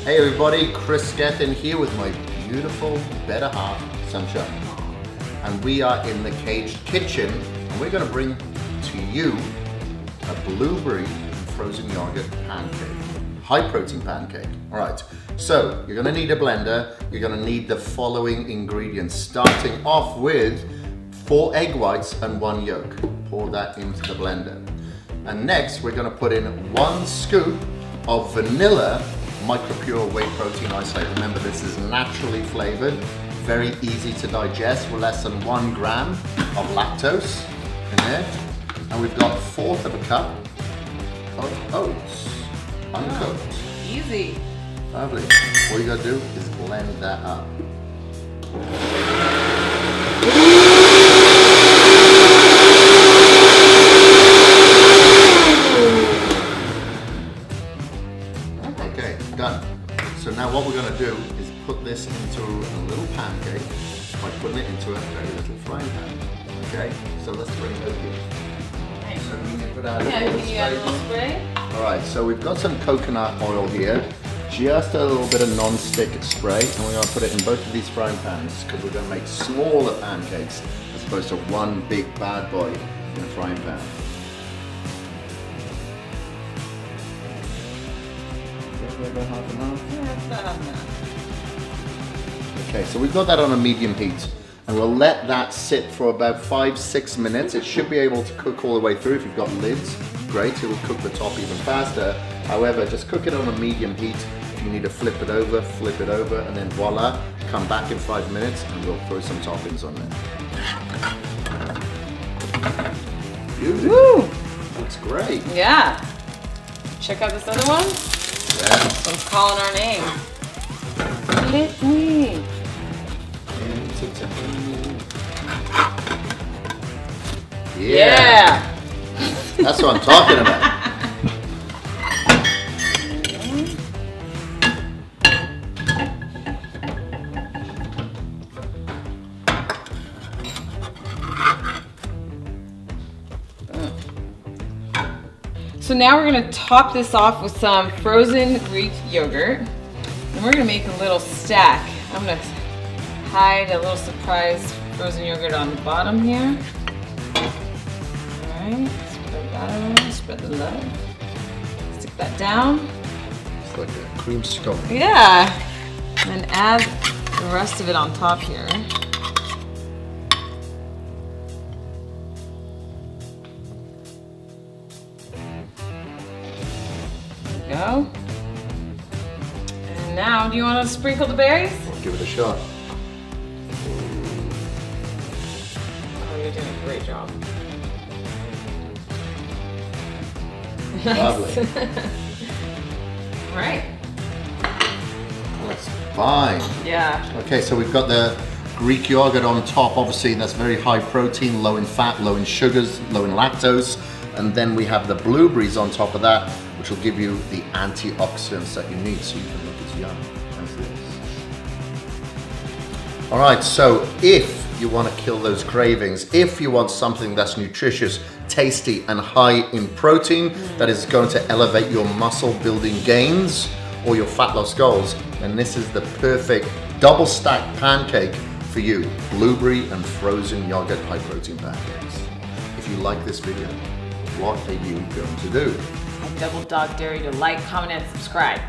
Hey everybody, Kris Gethin here with my beautiful better half, Sunshine. And we are in the Caged kitchen and we're going to bring to you a blueberry and frozen yogurt pancake. High protein pancake. Alright, so you're going to need a blender. You're going to need the following ingredients, starting off with 4 egg whites and 1 yolk. Pour that into the blender. And next we're going to put in 1 scoop of vanilla micro pure whey protein isolate. Remember, this is naturally flavored, very easy to digest with less than 1 gram of lactose in there. And we've got 1/4 of a cup of oats, uncooked. Oh, easy. Lovely. All you gotta do is blend that up. Okay, done. So now what we're gonna do is put this into a little pancake by putting it into a very little frying pan. Okay, so let's bring it over here. Nice. So we can put out Yeah, can you add a little spray? All right, so we've got some coconut oil here. Just a little bit of non-stick spray, and we're going to put it in both of these frying pans because we're going to make smaller pancakes as opposed to one big bad boy in a frying pan. About half an hour. Yeah, about half an hour. Okay, so we've got that on a medium heat, and we'll let that sit for about 5-6 minutes. It should be able to cook all the way through. If you've got lids, great, it will cook the top even faster. However, just cook it on a medium heat. If you need to flip it over, and then voila, come back in 5 minutes and we'll throw some toppings on there. Beautiful. Woo! Looks great. Yeah. Check out this other one. Yeah. This one's calling our name. Hit me. Yeah. That's what I'm talking about. So now we're gonna top this off with some frozen Greek yogurt. And we're gonna make a little stack. I'm gonna hide a little surprise frozen yogurt on the bottom here. Alright, spread that around, spread the love. Stick that down. It's like a creamsicle. Yeah. And add the rest of it on top here. Go. And now, do you want to sprinkle the berries? We'll give it a shot. Oh, you're doing a great job. Lovely. All right. That's fine. Yeah. Okay, so we've got the Greek yogurt on top. Obviously, that's very high protein, low in fat, low in sugars, low in lactose. And then we have the blueberries on top of that, which will give you the antioxidants that you need so you can look as young as this. All right, so if you want to kill those cravings, if you want something that's nutritious, tasty, and high in protein, that is going to elevate your muscle building gains or your fat loss goals, then this is the perfect double stacked pancake for you. Blueberry and frozen yogurt high protein pancakes. If you like this video, what are you going to do? I double dog dare you to like, comment, and subscribe.